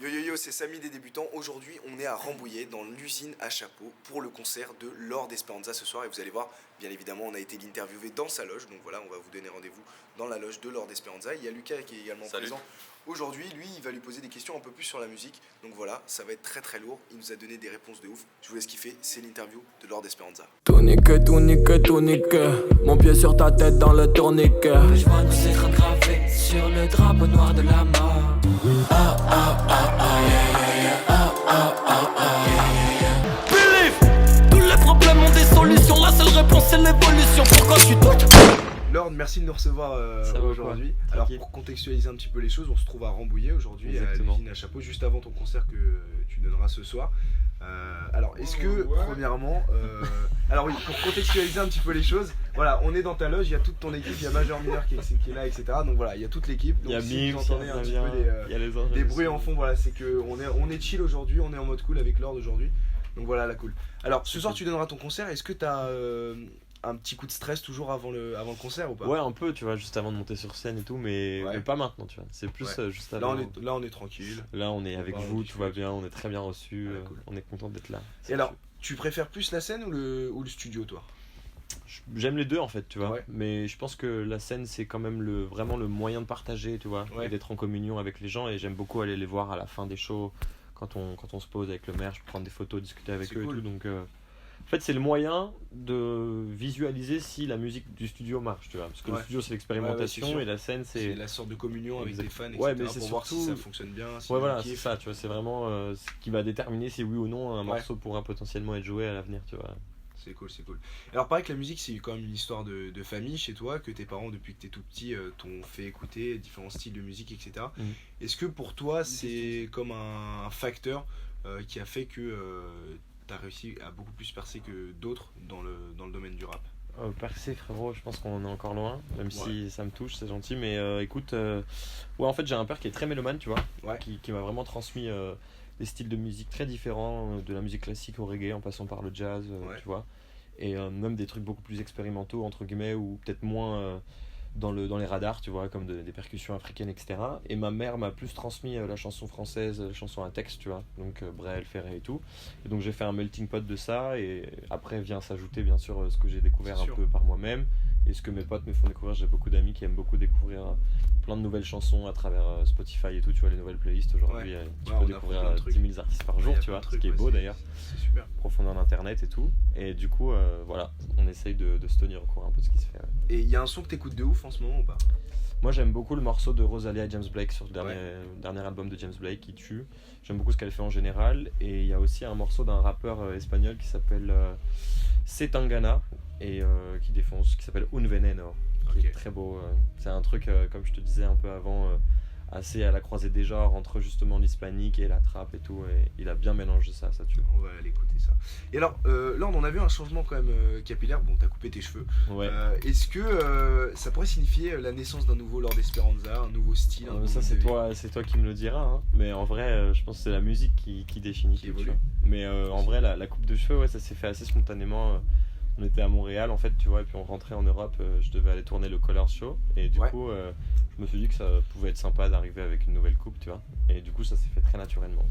Yo yo yo, c'est Samy des débutants. Aujourd'hui, on est à Rambouillet, dans l'usine à chapeaux, pour le concert de Lord Esperanza ce soir. Et vous allez voir, bien évidemment, on a été l'interviewer dans sa loge. Donc voilà, on va vous donner rendez-vous dans la loge de Lord Esperanza. Il y a Lucas qui est également présent. Aujourd'hui, lui, il va lui poser des questions un peu plus sur la musique. Donc voilà, ça va être très très lourd. Il nous a donné des réponses de ouf. Je vous laisse kiffer, c'est l'interview de Lord Esperanza. Tout nique, tout nique, tout nique. Mon pied sur ta tête dans le tourniquet. Je vois nos écrans gravés sur le drapeau noir de la mort. Ah ah ah ah yeah yeah ah ah ah ah yeah yeah. Believe, tous les problèmes ont des solutions. La seule réponse c'est l'évolution. Pourquoi tu doutes? Lord, merci de nous recevoir aujourd'hui. Alors pour contextualiser un petit peu les choses, on se trouve à Rambouillet aujourd'hui, à l'usine à chapeaux, juste avant ton concert que tu donneras ce soir. Alors est-ce que premièrement, alors oui, pour contextualiser un petit peu les choses, voilà, on est dans ta loge, il y a toute ton équipe, il y a Major Mineur qui est là, etc. Donc voilà, il y a toute l'équipe. Donc si vous entendez un petit peu des bruits en fond, voilà, c'est que on est chill aujourd'hui, on est en mode cool avec Lord aujourd'hui. Donc voilà, la cool. Alors ce soir tu donneras ton concert, est-ce que t'as un petit coup de stress toujours avant le concert ou pas? Ouais, un peu, tu vois, juste avant de monter sur scène et tout, mais pas maintenant, tu vois. C'est plus juste avant. Là on est tranquille. Là on est avec vous, tout va bien, on est très bien reçus, cool. On est content d'être là. Et alors, tu préfères plus la scène ou le studio, toi? J'aime les deux en fait, tu vois, mais je pense que la scène c'est quand même vraiment le moyen de partager, tu vois, et d'être en communion avec les gens, et j'aime beaucoup aller les voir à la fin des shows, quand on se pose avec le maire, je peux prendre des photos, discuter avec eux cool. Et tout, donc... En fait, c'est le moyen de visualiser si la musique du studio marche, tu vois. Parce que le studio, c'est l'expérimentation et la scène, c'est la sorte de communion avec des fans, etc. Ouais, mais c'est pour voir si ça fonctionne bien. Si voilà, c'est ça, tu vois. C'est vraiment ce qui va déterminer si oui ou non un morceau pourra potentiellement être joué à l'avenir, tu vois. C'est cool, c'est cool. Alors, pareil que la musique, c'est quand même une histoire de famille chez toi, que tes parents, depuis que t'es tout petit, t'ont fait écouter différents styles de musique, etc. Est-ce que pour toi, c'est comme un facteur qui a fait que t'as réussi à beaucoup plus percer que d'autres dans le domaine du rap? Percer, frérot, je pense qu'on est encore loin, même si ça me touche, c'est gentil, mais écoute, en fait j'ai un père qui est très mélomane, tu vois, qui m'a vraiment transmis des styles de musique très différents, de la musique classique au reggae en passant par le jazz, tu vois, et même des trucs beaucoup plus expérimentaux entre guillemets, ou peut-être moins dans les radars, tu vois, comme des percussions africaines, etc. Et ma mère m'a plus transmis la chanson française, la chanson à texte, tu vois, donc Brel, Ferré et tout. Et donc j'ai fait un melting pot de ça, et après vient s'ajouter bien sûr ce que j'ai découvert un peu par moi-même, et ce que mes potes me font découvrir. J'ai beaucoup d'amis qui aiment beaucoup découvrir plein de nouvelles chansons à travers Spotify et tout, tu vois, les nouvelles playlists aujourd'hui, tu peux découvrir 10 000 artistes par jour, tu vois, ce qui est beau d'ailleurs, c'est super. Profondeur d'internet et tout, et du coup voilà, on essaye de se tenir au courant un peu de ce qui se fait. Et il y a un son que t'écoutes de ouf en ce moment ou pas? Moi j'aime beaucoup le morceau de Rosalia et James Blake sur le dernier album de James Blake qui tue. J'aime beaucoup ce qu'elle fait en général, et il y a aussi un morceau d'un rappeur espagnol qui s'appelle Setangana et qui défonce, qui s'appelle Un Veneno, qui est très beau. C'est un truc, comme je te disais un peu avant, assez à la croisée des genres entre justement l'hispanique et la trap et tout, et il a bien mélangé ça tue. On va aller écouter ça. Et alors, Lord, on a vu un changement quand même capillaire. Bon, t'as coupé tes cheveux. Est-ce que ça pourrait signifier la naissance d'un nouveau Lord Esperanza, un nouveau style? Ça c'est toi qui me le diras, hein. Mais en vrai, je pense que c'est la musique qui définit tout, tu vois. Mais en vrai, la coupe de cheveux, ça s'est fait assez spontanément. On était à Montréal en fait, tu vois, et puis on rentrait en Europe, je devais aller tourner le Color Show, et du coup je me suis dit que ça pouvait être sympa d'arriver avec une nouvelle coupe, tu vois, et du coup ça s'est fait très naturellement.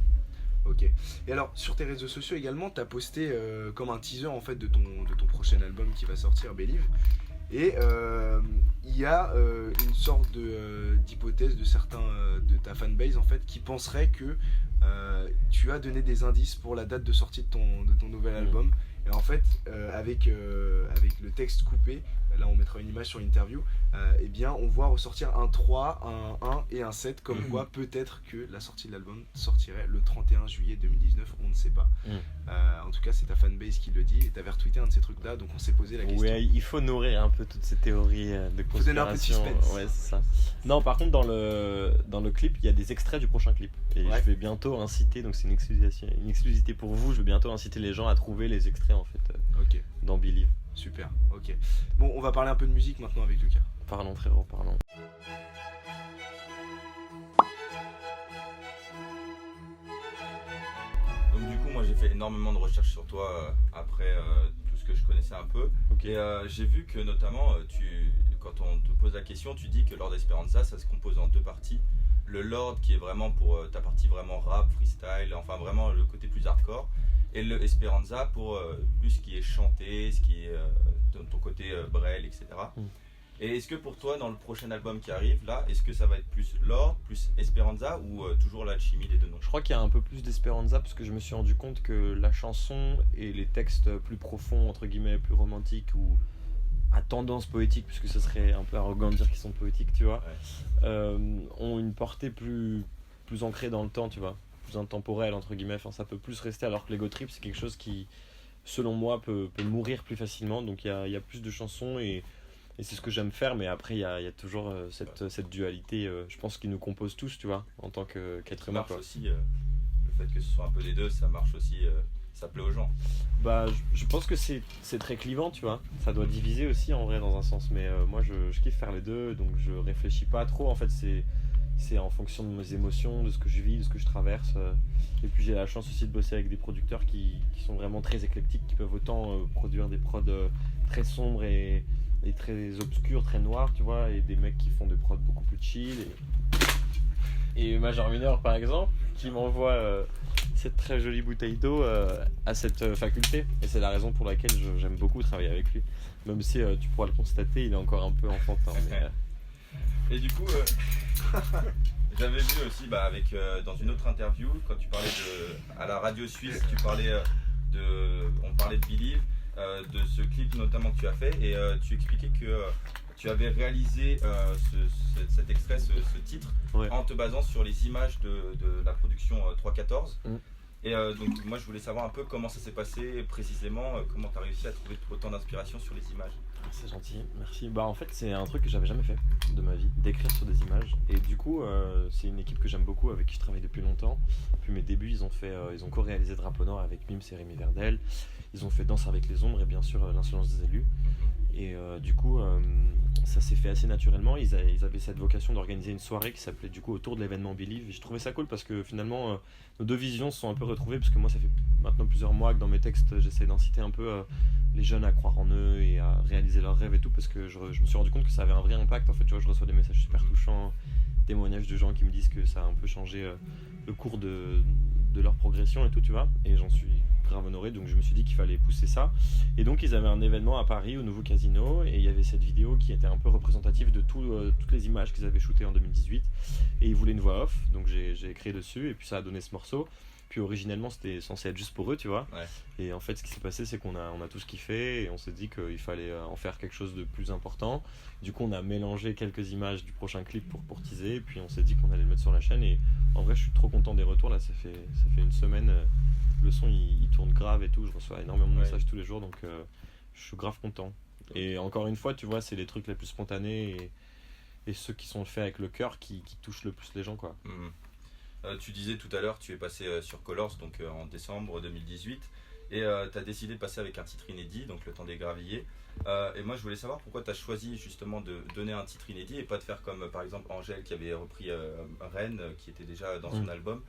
Ok. Et alors sur tes réseaux sociaux également, t'as posté comme un teaser en fait de ton prochain album qui va sortir, Believe, et il y a une sorte d'hypothèse de certains de ta fanbase en fait qui penseraient que tu as donné des indices pour la date de sortie de ton nouvel album. Et en fait, avec le texte coupé, là on mettra une image sur l'interview, eh bien on voit ressortir un 3, un 1 et un 7, comme quoi peut-être que la sortie de l'album sortirait le 31 juillet 2019, on ne sait pas. En tout cas c'est ta fanbase qui le dit, et t'avais retweeté un de ces trucs là, donc on s'est posé la question. Ouais, il faut nourrir un peu toutes ces théories de conspiration. Faut donner un peu de suspense. Ouais, c'est ça. Non, par contre dans le clip, il y a des extraits du prochain clip, et je vais bientôt inciter, donc c'est une exclusivité pour vous, je vais bientôt inciter les gens à trouver les extraits en fait dans Believe. Super, ok. Bon, on va parler un peu de musique maintenant avec Lucas. Parlons frérot, parlons. Donc du coup moi j'ai fait énormément de recherches sur toi après tout ce que je connaissais un peu. Et j'ai vu que notamment quand on te pose la question, tu dis que Lord Esperanza ça se compose en deux parties. Le Lord qui est vraiment pour ta partie vraiment rap, freestyle, enfin vraiment le côté plus hardcore, et le Esperanza pour plus ce qui est chanté, ce qui est ton côté Brel, etc. Et est-ce que pour toi, dans le prochain album qui arrive, là, est-ce que ça va être plus Lord, plus Esperanza, ou toujours l'alchimie des deux noms? Je crois qu'il y a un peu plus d'Esperanza, parce que je me suis rendu compte que la chanson et les textes plus profonds, entre guillemets, plus romantiques, ou à tendance poétique, puisque ce serait un peu arrogant de dire qu'ils sont poétiques, tu vois, ont une portée plus ancrée dans le temps, tu vois, plus intemporelle, entre guillemets. Enfin, ça peut plus rester, alors que l'Ego Trip, c'est quelque chose qui, selon moi, peut mourir plus facilement. Donc il y a plus de chansons, et c'est ce que j'aime faire, mais après il y a toujours cette dualité, je pense, qui nous compose tous, tu vois, en tant qu'être humain. Ça marche aussi, le fait que ce soit un peu les deux, ça marche aussi, ça plaît aux gens. Bah, je pense que c'est très clivant, tu vois, ça doit diviser aussi en vrai dans un sens, mais moi je kiffe faire les deux, donc je réfléchis pas trop, en fait c'est en fonction de mes émotions, de ce que je vis, de ce que je traverse, et puis j'ai la chance aussi de bosser avec des producteurs qui sont vraiment très éclectiques, qui peuvent autant produire des prods très sombres et très obscurs, très noirs, tu vois, et des mecs qui font des prods beaucoup plus chill, et Major Minor par exemple, qui m'envoie cette très jolie bouteille d'eau à cette faculté, et c'est la raison pour laquelle j'aime beaucoup travailler avec lui, même si tu pourras le constater, il est encore un peu enfantin. Et du coup, j'avais vu aussi avec, dans une autre interview, quand tu parlais à la radio suisse, on parlait de Believe, de ce clip notamment que tu as fait, et tu expliquais que tu avais réalisé cet extrait, ce titre, en te basant sur les images de la production 314. Et donc moi je voulais savoir un peu comment ça s'est passé précisément, comment tu as réussi à trouver autant d'inspiration sur les images. C'est gentil, merci. Bah en fait c'est un truc que j'avais jamais fait de ma vie, d'écrire sur des images, et du coup c'est une équipe que j'aime beaucoup, avec qui je travaille depuis longtemps. Depuis mes débuts ils ont co-réalisé Drapeau Noir avec Mims et Rémi Verdel, ils ont fait Danse avec les ombres et bien sûr L'insolence des élus, et du coup ça s'est fait assez naturellement. Ils avaient cette vocation d'organiser une soirée qui s'appelait du coup autour de l'événement Believe, et je trouvais ça cool parce que finalement nos deux visions se sont un peu retrouvées, parce que moi ça fait maintenant plusieurs mois que dans mes textes j'essaie d'inciter un peu les jeunes à croire en eux et à réaliser leurs rêves et tout, parce que je me suis rendu compte que ça avait un vrai impact. En fait, tu vois, je reçois des messages super touchants, témoignages de gens qui me disent que ça a un peu changé le cours de leur progression et tout, tu vois, et j'en suis grave honoré, donc je me suis dit qu'il fallait pousser ça. Et donc ils avaient un événement à Paris au Nouveau Casino, et il y avait cette vidéo qui était un peu représentative de toutes les images qu'ils avaient shootées en 2018, et ils voulaient une voix off, donc j'ai écrit dessus, et puis ça a donné ce morceau. Puis originellement c'était censé être juste pour eux, tu vois, et en fait ce qui s'est passé c'est qu'on a tous kiffé, et on s'est dit qu'il fallait en faire quelque chose de plus important. Du coup on a mélangé quelques images du prochain clip pour teaser, et puis on s'est dit qu'on allait le mettre sur la chaîne, et en vrai je suis trop content des retours. Là ça fait une semaine, le son il tourne grave et tout, je reçois énormément de messages tous les jours, donc je suis grave content. Et encore une fois tu vois, c'est les trucs les plus spontanés et ceux qui sont faits avec le cœur qui touchent le plus les gens, quoi. Tu disais tout à l'heure, tu es passé sur Colors donc en décembre 2018, et tu as décidé de passer avec un titre inédit, donc Le Temps des Gravilliers. Et moi je voulais savoir pourquoi tu as choisi justement de donner un titre inédit et pas de faire comme par exemple Angèle qui avait repris Rennes, qui était déjà dans son album.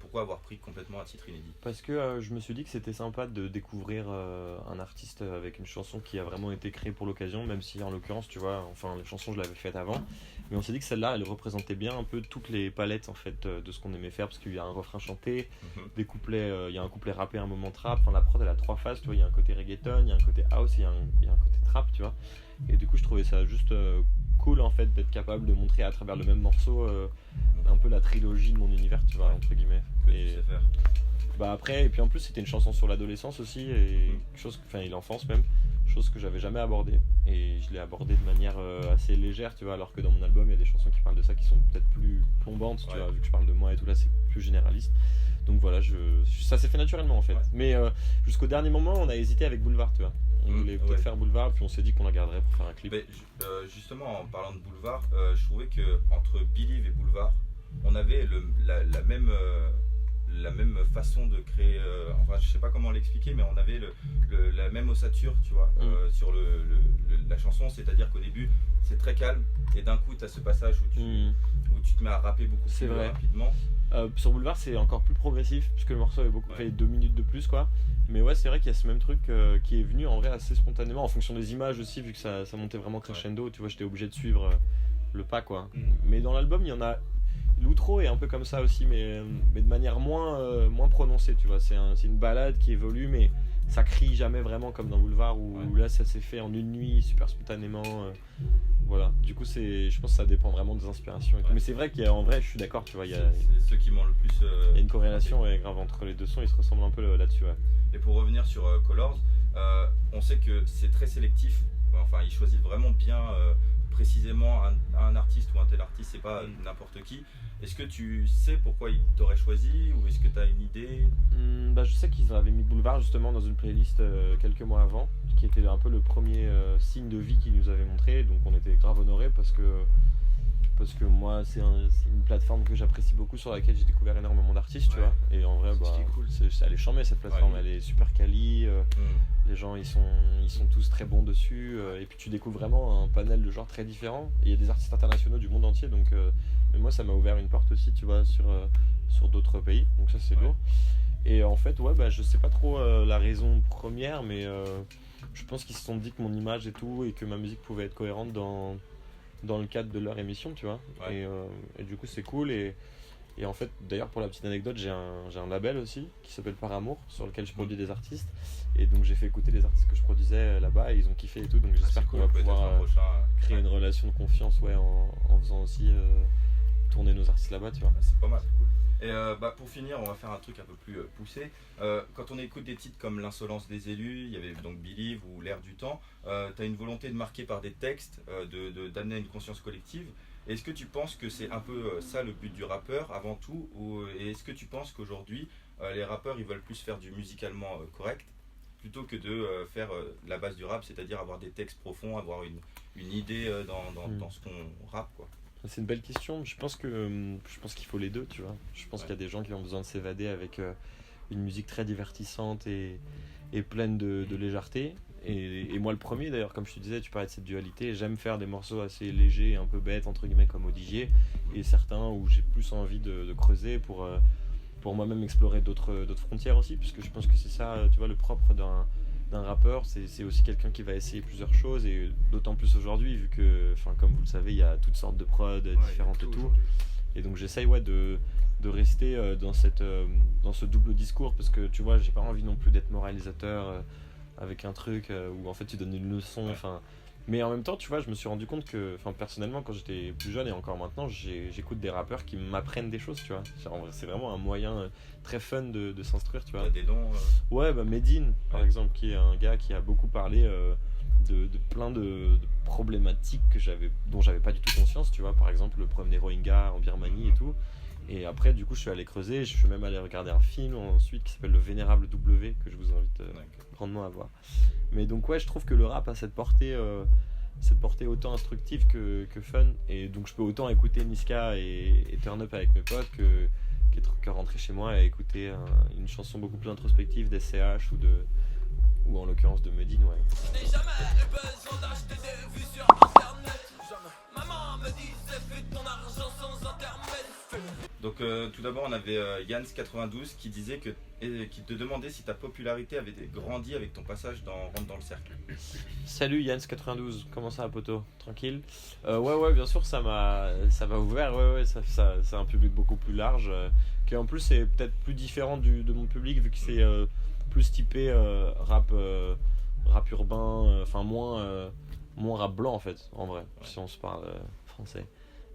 Pourquoi avoir pris complètement un titre inédit? Parce que je me suis dit que c'était sympa de découvrir un artiste avec une chanson qui a vraiment été créée pour l'occasion, même si en l'occurrence tu vois, enfin les chansons je l'avais faites avant, mais on s'est dit que celle-là elle représentait bien un peu toutes les palettes en fait de ce qu'on aimait faire, parce qu'il y a un refrain chanté, des couplets, il y a un couplet rappé, un moment trap, enfin la prod elle a 3 phases, tu vois, il y a un côté reggaeton, il y a un côté house, il y a un côté trap, tu vois, et du coup je trouvais ça juste cool en fait d'être capable de montrer à travers le même morceau un peu la trilogie de mon univers, tu vois, entre guillemets. Et bah après, et puis en plus c'était une chanson sur l'adolescence aussi, et et l'enfance même, chose que j'avais jamais abordée, et je l'ai abordée de manière assez légère, tu vois, alors que dans mon album il y a des chansons qui parlent de ça qui sont peut-être plus plombantes, tu vois, vu que je parle de moi et tout, là c'est plus généraliste. Donc voilà, ça s'est fait naturellement en fait. Mais jusqu'au dernier moment on a hésité avec Boulevard, tu vois. On voulait peut-être faire Boulevard, puis on s'est dit qu'on la garderait pour faire un clip. Mais, justement en parlant de Boulevard, je trouvais que entre Believe et Boulevard, on avait la même façon de créer, enfin je sais pas comment l'expliquer, mais on avait la même ossature, tu vois, sur la chanson, c'est-à-dire qu'au début c'est très calme, et d'un coup tu as ce passage où tu te mets à rapper beaucoup plus rapidement. Sur Boulevard c'est encore plus progressif, puisque le morceau est fait 2 minutes de plus, quoi. Mais ouais, c'est vrai qu'il y a ce même truc qui est venu en vrai assez spontanément, en fonction des images aussi, vu que ça montait vraiment crescendo, tu vois, j'étais obligé de suivre le pas, quoi. Mais dans l'album il y l'outro est un peu comme ça aussi, mais de manière moins prononcée, tu vois. C'est une balade qui évolue, mais ça crie jamais vraiment comme dans Boulevard, où là ça s'est fait en une nuit, super spontanément. Voilà, du coup je pense que ça dépend vraiment des inspirations. Mais c'est vrai qu'en vrai, je suis d'accord, tu vois. C'est ceux qui m'ont le plus. Il y a une corrélation grave entre les deux sons, ils se ressemblent un peu là-dessus. Ouais. Et pour revenir sur Colors, on sait que c'est très sélectif. Enfin, ils choisissent vraiment bien précisément un artiste ou un tel artiste, c'est pas n'importe qui. Est-ce que tu sais pourquoi ils t'auraient choisi ou est-ce que tu as une idée? Je sais qu'ils avaient mis Boulevard justement dans une playlist quelques mois avant, qui était un peu le premier signe de vie qu'ils nous avaient montré, donc on était grave honorés parce que moi c'est une plateforme que j'apprécie beaucoup, sur laquelle j'ai découvert énormément d'artistes, tu vois, et en vrai elle est charmée cette plateforme, elle est super quali, les gens ils sont tous très bons dessus, et puis tu découvres vraiment un panel de genres très différents, et il y a des artistes internationaux du monde entier, donc mais moi ça m'a ouvert une porte aussi, tu vois, sur d'autres pays, donc ça c'est lourd. Et en fait je sais pas trop la raison première, mais je pense qu'ils se sont dit que mon image et tout, et que ma musique pouvait être cohérente dans le cadre de leur émission, tu vois. Et du coup c'est cool, et en fait d'ailleurs pour la petite anecdote, j'ai un label aussi qui s'appelle Par Amour, sur lequel je produis des artistes, et donc j'ai fait écouter les artistes que je produisais là-bas, et ils ont kiffé et tout, donc j'espère qu'on va pouvoir créer une relation de confiance en faisant aussi tourner nos artistes là-bas, tu vois. C'est pas mal, c'est cool. Et pour finir, on va faire un truc un peu plus poussé. Quand on écoute des titres comme L'insolence des élus, il y avait donc Believe ou L'air du temps, tu as une volonté de marquer par des textes, d'amener à une conscience collective. Est-ce que tu penses que c'est un peu ça le but du rappeur avant tout, et est-ce que tu penses qu'aujourd'hui les rappeurs ils veulent plus faire du musicalement correct plutôt que de faire la base du rap, c'est-à-dire avoir des textes profonds, avoir une idée dans ce qu'on rappe, quoi? C'est une belle question. Je pense qu'il faut les deux, tu vois. Je pense qu'il y a des gens qui ont besoin de s'évader avec une musique très divertissante et pleine de légèreté. Et moi le premier d'ailleurs, comme je te disais, tu parlais de cette dualité. J'aime faire des morceaux assez légers, un peu bêtes entre guillemets, comme Odigier, et certains où j'ai plus envie de creuser pour moi-même explorer d'autres frontières aussi, puisque je pense que c'est ça, tu vois, le propre d'un rappeur, c'est aussi quelqu'un qui va essayer plusieurs choses, et d'autant plus aujourd'hui, vu que, comme vous le savez, il y a toutes sortes de prods différentes et tout. Et donc j'essaye de rester dans ce double discours, parce que tu vois, j'ai pas envie non plus d'être moralisateur avec un truc où en fait tu donnes une leçon. Mais en même temps, tu vois, je me suis rendu compte que, personnellement, quand j'étais plus jeune et encore maintenant, j'écoute des rappeurs qui m'apprennent des choses, tu vois. C'est vraiment un moyen très fun de s'instruire, tu vois. T'as des noms Ouais, Medine, par exemple, qui est un gars qui a beaucoup parlé de plein de problématiques dont j'avais pas du tout conscience, tu vois. Par exemple, le problème des Rohingyas en Birmanie et tout. Et après, du coup, je suis allé creuser, je suis même allé regarder un film ensuite qui s'appelle Le Vénérable W, que je vous invite grandement à voir. Mais donc, je trouve que le rap a cette portée autant instructive que fun. Et donc, je peux autant écouter Niska et Turn Up avec mes potes que rentrer chez moi et écouter une chanson beaucoup plus introspective d'SCH ou en l'occurrence de Medine, ouais. Je n'ai jamais eu besoin d'acheter des vues sur internet. Maman me disait fais ton argent sans intermède. Donc tout d'abord on avait Yans92 qui disait qui te demandait si ta popularité avait grandi avec ton passage dans Rentre dans le cercle. Salut Yans92, comment ça va poto? Tranquille? Ouais bien sûr, ça m'a ouvert, ça c'est un public beaucoup plus large, qui en plus est peut-être plus différent de mon public, vu que c'est plus typé rap urbain, moins rap blanc en fait, en vrai, si on se parle français.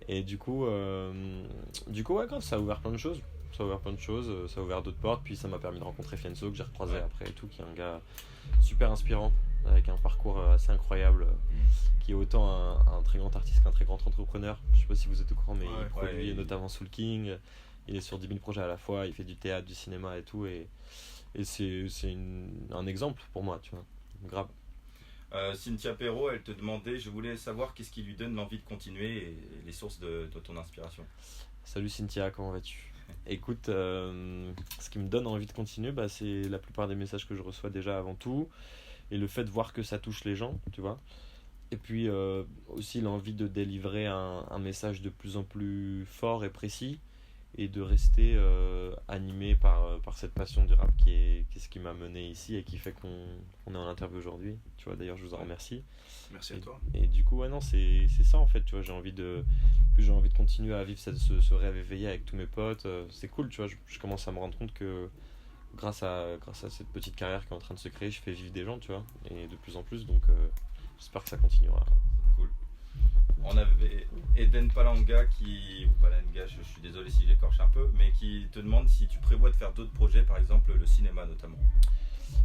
Et du coup grave, ça a ouvert plein de choses. Ça a ouvert d'autres portes, puis ça m'a permis de rencontrer Fianso, que j'ai recroisé après et tout, qui est un gars super inspirant, avec un parcours assez incroyable, qui est autant un très grand artiste qu'un très grand entrepreneur. Je sais pas si vous êtes au courant, mais il produit notamment Soul King, il est sur 10 000 projets à la fois, il fait du théâtre, du cinéma et tout, et c'est un exemple pour moi, tu vois, grave. Cynthia Perrault, elle te demandait, je voulais savoir qu'est-ce qui lui donne l'envie de continuer et les sources de ton inspiration. Salut Cynthia, comment vas-tu? Écoute, ce qui me donne envie de continuer, c'est la plupart des messages que je reçois déjà avant tout, et le fait de voir que ça touche les gens, tu vois. Et puis aussi l'envie de délivrer un message de plus en plus fort et précis, et de rester animé par cette passion du rap qui est ce qui m'a mené ici et qui fait qu'on est en interview aujourd'hui. Tu vois, d'ailleurs, je vous en remercie. Merci à toi. Et du coup, ouais, non, c'est ça en fait. Tu vois, j'ai envie de continuer à vivre ce rêve éveillé avec tous mes potes. C'est cool, tu vois. Je commence à me rendre compte que grâce à cette petite carrière qui est en train de se créer, je fais vivre des gens, tu vois, et de plus en plus. Donc, j'espère que ça continuera. Cool. On avait Eden Palanga ou Palanga, je suis désolé si j'écorche un peu, mais qui te demande si tu prévois de faire d'autres projets, par exemple le cinéma notamment.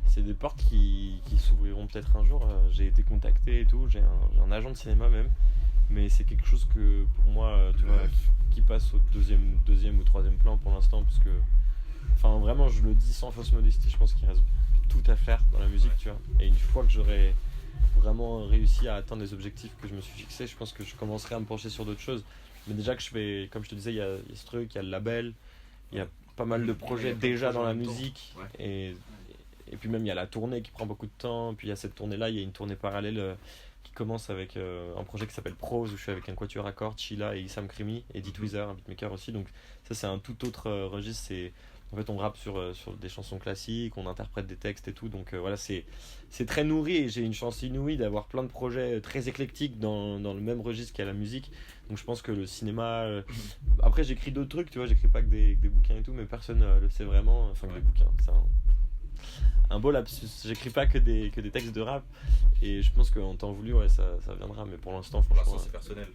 C'est des portes qui s'ouvriront peut-être un jour. J'ai été contacté et tout, j'ai un agent de cinéma même, mais c'est quelque chose que pour moi, tu vois, qui passe au deuxième ou troisième plan pour l'instant, parce que, enfin vraiment, je le dis sans fausse modestie, je pense qu'il reste tout à faire dans la musique, tu vois. Et une fois que j'aurai vraiment réussi à atteindre les objectifs que je me suis fixés, je pense que je commencerai à me pencher sur d'autres choses. Mais déjà que je fais, comme je te disais, il y a ce truc, il y a le label, il y a pas mal de projets déjà dans la musique, et puis même il y a la tournée qui prend beaucoup de temps, puis il y a cette tournée-là, il y a une tournée parallèle qui commence avec un projet qui s'appelle Prose, où je suis avec un quatuor à cordes, Sheila et Issam Krimi, et Dit Weezer, un beatmaker aussi, donc ça c'est un tout autre registre. En fait, on rappe sur des chansons classiques, on interprète des textes et tout, donc voilà, c'est très nourri, et j'ai une chance inouïe d'avoir plein de projets très éclectiques dans le même registre qu'à la musique. Donc je pense que le cinéma... Après, j'écris d'autres trucs, tu vois, j'écris pas que des bouquins et tout, mais personne le sait vraiment, enfin que des bouquins, c'est un beau lapsus. J'écris pas que des textes de rap, et je pense qu'en temps voulu, ouais, ça viendra, mais pour l'instant, franchement... c'est personnel.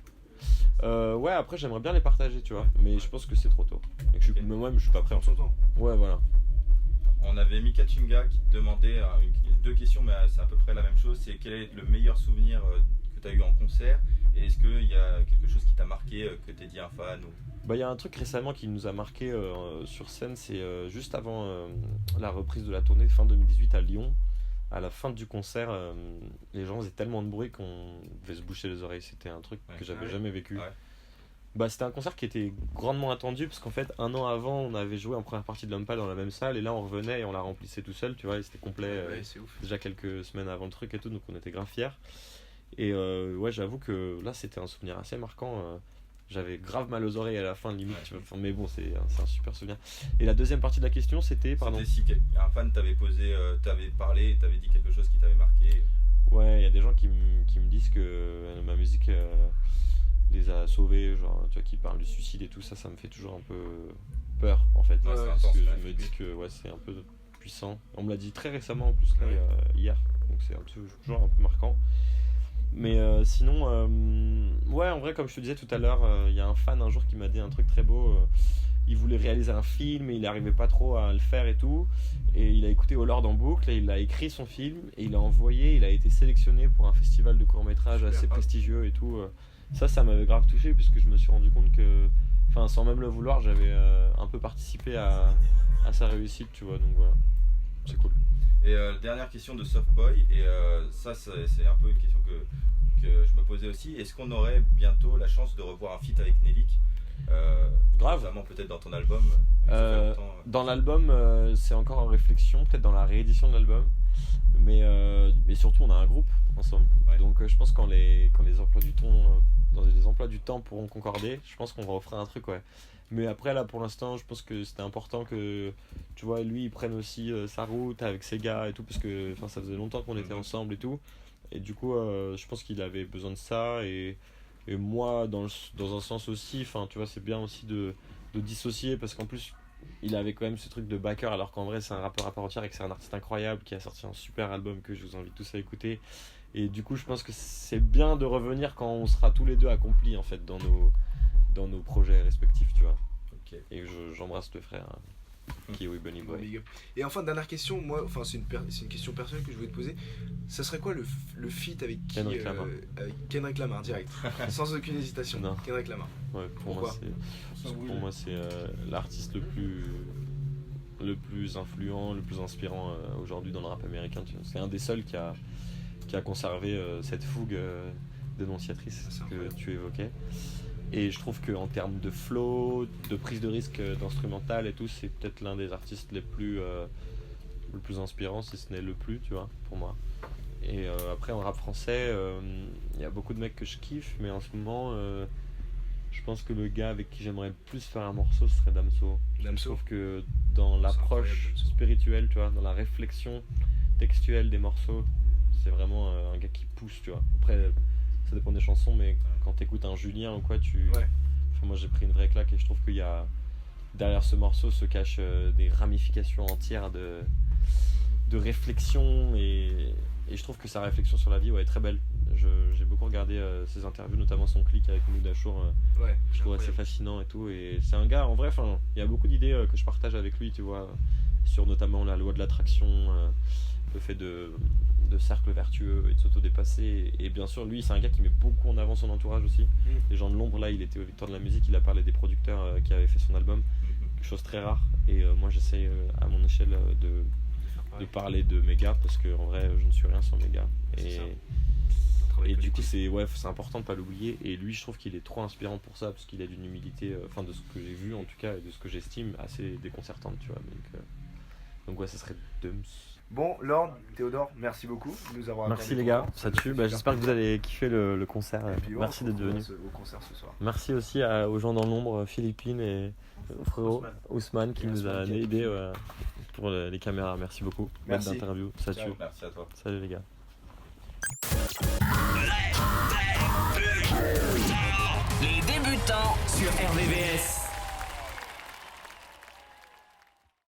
Ouais, après j'aimerais bien les partager, tu vois, mais je pense que c'est trop tôt. Et que moi-même je suis pas prêt en son temps. Ouais, voilà. On avait Mika Chinga qui te demandait deux questions, mais c'est à peu près la même chose. C'est quel est le meilleur souvenir que tu as eu en concert, et est-ce qu'il y a quelque chose qui t'a marqué, que t'es dit un fan ou... Bah, il y a un truc récemment qui nous a marqué sur scène, c'est juste avant la reprise de la tournée fin 2018 à Lyon. À la fin du concert, les gens faisaient tellement de bruit qu'on devait se boucher les oreilles. C'était un truc que j'avais jamais vécu. Bah, c'était un concert qui était grandement attendu, parce qu'en fait, un an avant, on avait joué en première partie de l'Umpa dans la même salle, et là on revenait et on la remplissait tout seul, tu vois, et c'était complet c'est ouf. déjà quelques semaines avant le truc et tout, donc on était grave fiers. Et ouais, j'avoue que là c'était un souvenir assez marquant. J'avais grave mal aux oreilles à la fin, limite, tu vois. Enfin, mais bon, c'est un super souvenir. Et la deuxième partie de la question, c'était, pardon. C'était si un fan t'avait parlé, t'avait dit quelque chose qui t'avait marqué. Ouais, il y a des gens qui me disent que ma musique les a sauvés, genre, tu vois, qui parlent du suicide et tout ça, ça me fait toujours un peu peur, en fait. Parce que je me dis que ouais, c'est un peu puissant. On me l'a dit très récemment, en plus, là, hier, donc c'est toujours un peu marquant. Mais sinon, ouais, en vrai, comme je te disais tout à l'heure, il y a un fan un jour qui m'a dit un truc très beau. Il voulait réaliser un film et il n'arrivait pas trop à le faire et tout. Et il a écouté Hollord en boucle et il a écrit son film et il l'a envoyé. Il a été sélectionné pour un festival de court-métrage assez prestigieux et tout. Ça m'avait grave touché, puisque je me suis rendu compte que, enfin, sans même le vouloir, j'avais un peu participé à sa réussite, tu vois. Donc voilà, c'est cool. Et dernière question de Softboy, et ça c'est un peu une question que je me posais aussi. Est-ce qu'on aurait bientôt la chance de revoir un feat avec Nelik, grave, notamment peut-être dans ton album? Dans l'album, c'est encore en réflexion, peut-être dans la réédition de l'album, mais surtout on a un groupe ensemble. Donc je pense quand les emplois du temps pourront concorder, je pense qu'on va offrir un truc, ouais. Mais après, là, pour l'instant, je pense que c'était important que, tu vois, lui, il prenne aussi sa route avec ses gars et tout, parce que ça faisait longtemps qu'on était ensemble et tout. Et du coup, je pense qu'il avait besoin de ça. Et moi, dans un sens aussi, tu vois, c'est bien aussi de dissocier, parce qu'en plus, il avait quand même ce truc de backer, alors qu'en vrai, c'est un rappeur à part entière et que c'est un artiste incroyable qui a sorti un super album que je vous invite tous à écouter. Et du coup, je pense que c'est bien de revenir quand on sera tous les deux accomplis, en fait, dans nos projets respectifs, tu vois. Okay. Et j'embrasse le frère Kiwi Bunny Boy. Et enfin, dernière question, moi, c'est une question personnelle que je voulais te poser. Ça serait quoi le feat avec qui Kendrick Lamar, direct, sans aucune hésitation. Non. Kendrick Lamar. Ouais, pour moi c'est l'artiste le plus influent, le plus inspirant aujourd'hui dans le rap américain. C'est un des seuls qui a conservé cette fougue dénonciatrice que tu évoquais. Et je trouve qu'en termes de flow, de prise de risque d'instrumental et tout, c'est peut-être l'un des artistes le plus inspirants, si ce n'est le plus, tu vois, pour moi. Et après, en rap français, il y a beaucoup de mecs que je kiffe, mais en ce moment, Je pense que le gars avec qui j'aimerais le plus faire un morceau, ce serait Damso. Damso. Sauf que dans l'approche incroyable, Damso. spirituelle, tu vois, dans la réflexion textuelle des morceaux, c'est vraiment un gars qui pousse, tu vois. Après, ça dépend des chansons, mais quand t'écoutes un Julien ou quoi, Ouais. Enfin, moi j'ai pris une vraie claque et je trouve qu'il y a derrière ce morceau se cachent des ramifications entières de réflexion et je trouve que sa réflexion sur la vie est très belle. J'ai beaucoup regardé ses interviews, notamment son clic avec Moudachour. Ouais, Je trouve assez fascinant et tout. Et c'est un gars, en vrai, il y a beaucoup d'idées que je partage avec lui, tu vois, sur notamment la loi de l'attraction, le fait de cercle vertueux et de s'auto-dépasser. Et bien sûr, lui, c'est un gars qui met beaucoup en avant son entourage aussi. Les gens de l'ombre, là, il était au Victoire de la musique, il a parlé des producteurs qui avaient fait son album, quelque chose de très rare. Et moi, j'essaie à mon échelle de parler de mes gars, parce que en vrai, je ne suis rien sans mes gars. Et du coup, c'est important de pas l'oublier. Et lui, je trouve qu'il est trop inspirant pour ça, parce qu'il a d'une humilité, de ce que j'ai vu en tout cas, et de ce que j'estime, assez déconcertante, tu vois. Donc ouais, ça serait Dums. Bon, Lord, Théodore, merci beaucoup de nous avoir Merci accordé les ton gars, temps. ça tue. J'espère que vous allez kiffer le concert. Et puis, Merci d'être venus. Au concert ce soir. Merci aussi aux gens dans l'ombre, Philippine et au frérot Ousmane qui nous a aidé pour les caméras. Merci beaucoup. Merci. Belle interview, ça tue. Merci à toi. Salut les gars. Les débutants sur RVVS.